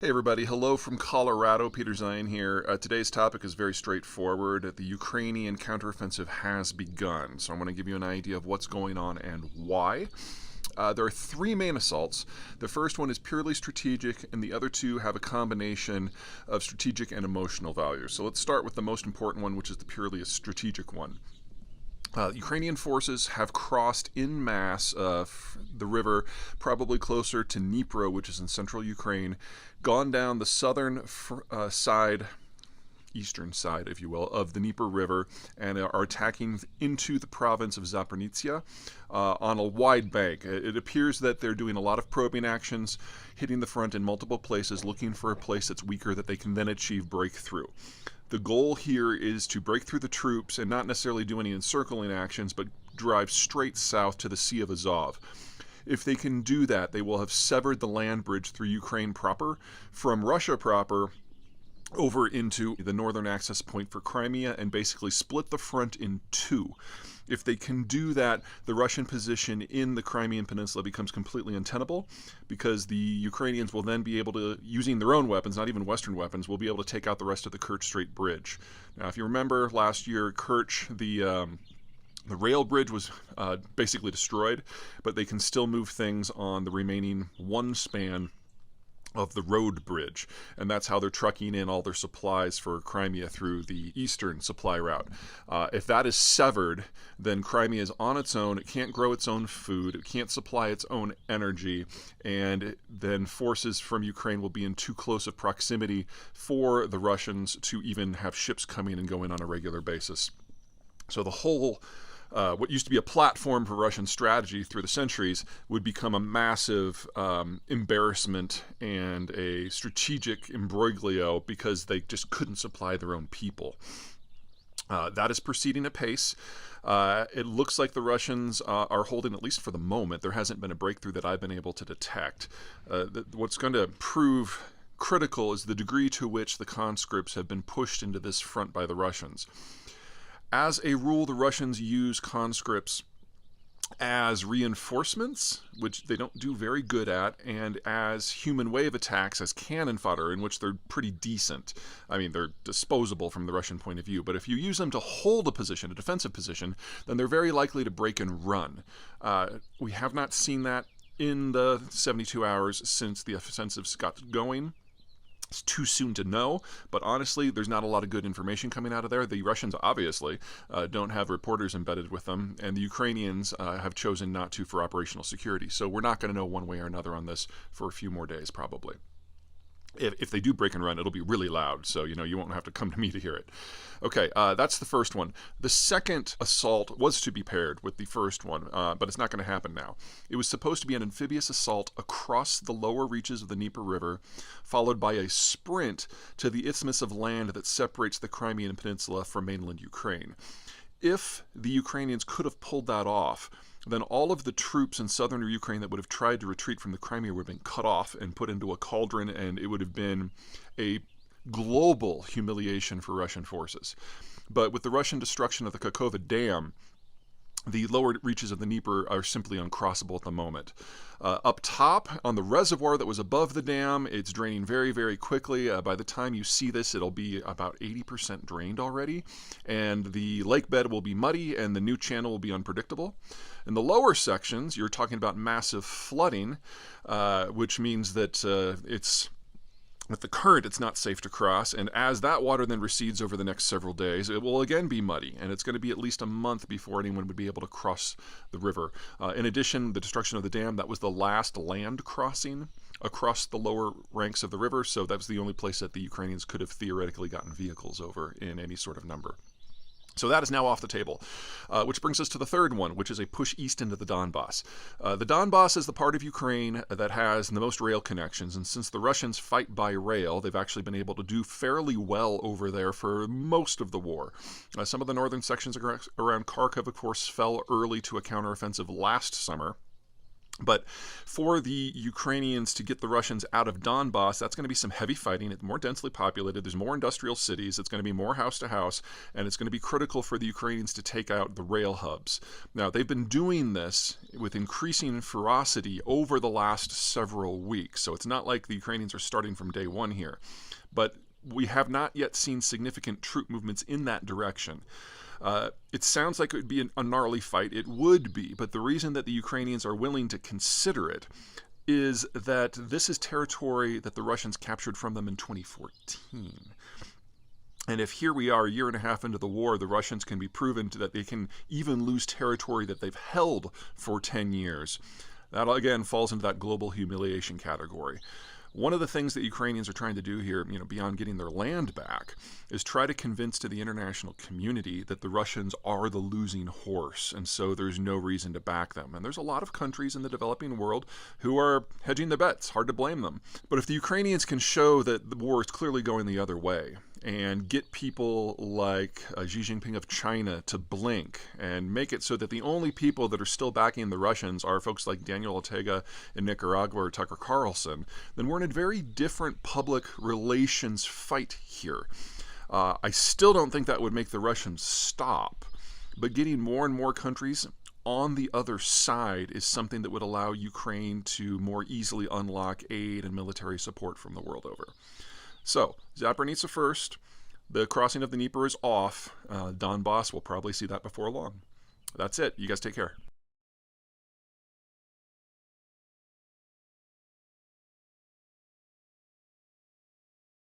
Hey everybody, hello from Colorado. Peter Zeihan here. Today's topic is very straightforward. The Ukrainian counteroffensive has begun. So I'm going to give you an idea of what's going on and why. There are three main assaults. The first one is purely strategic, and the other two have a combination of strategic and emotional value. So let's start with the most important one, which is the purely strategic one. Ukrainian forces have crossed en masse the river, probably closer to Dnipro, which is in central Ukraine, gone down the southern side, eastern side, if you will, of the Dnieper River, and are attacking into the province of Zaporizhzhia on a wide bank. It appears that they're doing a lot of probing actions, hitting the front in multiple places, looking for a place that's weaker that they can then achieve breakthrough. The goal here is to break through the troops and not necessarily do any encircling actions, but drive straight south to the Sea of Azov. If they can do that, they will have severed the land bridge through Ukraine proper from Russia proper over into the northern access point for Crimea and basically split the front in two. If they can do that, the Russian position in the Crimean Peninsula becomes completely untenable because the Ukrainians will then be able to, using their own weapons, not even Western weapons, will be able to take out the rest of the Kerch Strait Bridge. Now, if you remember last year, Kerch, the rail bridge was basically destroyed, but they can still move things on the remaining one span of the road bridge, and that's how they're trucking in all their supplies for Crimea through the eastern supply route. If that is severed, then Crimea is on its own. It can't grow its own food. It can't supply its own energy, and then forces from Ukraine will be in too close of proximity for the Russians to even have ships coming and going on a regular basis. So the whole what used to be a platform for Russian strategy through the centuries would become a massive embarrassment and a strategic imbroglio because they just couldn't supply their own people. That is proceeding at pace. It looks like the Russians are holding, at least for the moment. There hasn't been a breakthrough that I've been able to detect. What's going to prove critical is the degree to which the conscripts have been pushed into this front by the Russians. As a rule, the Russians use conscripts as reinforcements, which they don't do very good at, and as human wave attacks, as cannon fodder, in which they're pretty decent. I mean, they're disposable from the Russian point of view, but if you use them to hold a position, a defensive position, then they're very likely to break and run. We have not seen that in the 72 hours since the offensives got going. It's too soon to know, but honestly, there's not a lot of good information coming out of there. The Russians obviously don't have reporters embedded with them, and the Ukrainians have chosen not to for operational security. So we're not going to know one way or another on this for a few more days, probably. If they do break and run, it'll be really loud, so you won't have to come to me to hear it. Okay, that's the first one. The second assault was to be paired with the first one, but it's not going to happen now. It was supposed to be an amphibious assault across the lower reaches of the Dnieper River, followed by a sprint to the isthmus of land that separates the Crimean Peninsula from mainland Ukraine. If the Ukrainians could have pulled that off, then all of the troops in southern Ukraine that would have tried to retreat from the Crimea would have been cut off and put into a cauldron, and it would have been a global humiliation for Russian forces. But with the Russian destruction of the Kakhovka Dam, the lower reaches of the Dnieper are simply uncrossable at the moment. Up top, on the reservoir that was above the dam, it's draining very, very quickly. By the time you see this, it'll be about 80% drained already, and the lake bed will be muddy, and the new channel will be unpredictable. In the lower sections, you're talking about massive flooding, which means that with the current, it's not safe to cross, and as that water then recedes over the next several days, it will again be muddy, and it's going to be at least a month before anyone would be able to cross the river. In addition, the destruction of the dam, that was the last land crossing across the lower ranks of the river, so that was the only place that the Ukrainians could have theoretically gotten vehicles over in any sort of number. So that is now off the table, which brings us to the third one, which is a push east into the Donbass. The Donbass is the part of Ukraine that has the most rail connections, and since the Russians fight by rail, they've actually been able to do fairly well over there for most of the war. Some of the northern sections around Kharkov, of course, fell early to a counteroffensive last summer. But for the Ukrainians to get the Russians out of Donbass, that's going to be some heavy fighting. It's more densely populated. There's more industrial cities. It's going to be more house to house. And it's going to be critical for the Ukrainians to take out the rail hubs. Now, they've been doing this with increasing ferocity over the last several weeks. So it's not like the Ukrainians are starting from day one here. But we have not yet seen significant troop movements in that direction. It sounds like it would be a gnarly fight. It would be, but the reason that the Ukrainians are willing to consider it is that this is territory that the Russians captured from them in 2014. And if here we are a year and a half into the war, the Russians can be proven that they can even lose territory that they've held for 10 years. That, again, falls into that global humiliation category. One of the things that Ukrainians are trying to do here, beyond getting their land back, is try to convince to the international community that the Russians are the losing horse, and so there's no reason to back them. And there's a lot of countries in the developing world who are hedging their bets. Hard to blame them. But if the Ukrainians can show that the war is clearly going the other way, and get people like Xi Jinping of China to blink and make it so that the only people that are still backing the Russians are folks like Daniel Ortega in Nicaragua or Tucker Carlson, then we're in a very different public relations fight here. I still don't think that would make the Russians stop, but getting more and more countries on the other side is something that would allow Ukraine to more easily unlock aid and military support from the world over. So, Zaporizhzhia first. The crossing of the Dnieper is off. Donbass will probably see that before long. That's it. You guys take care.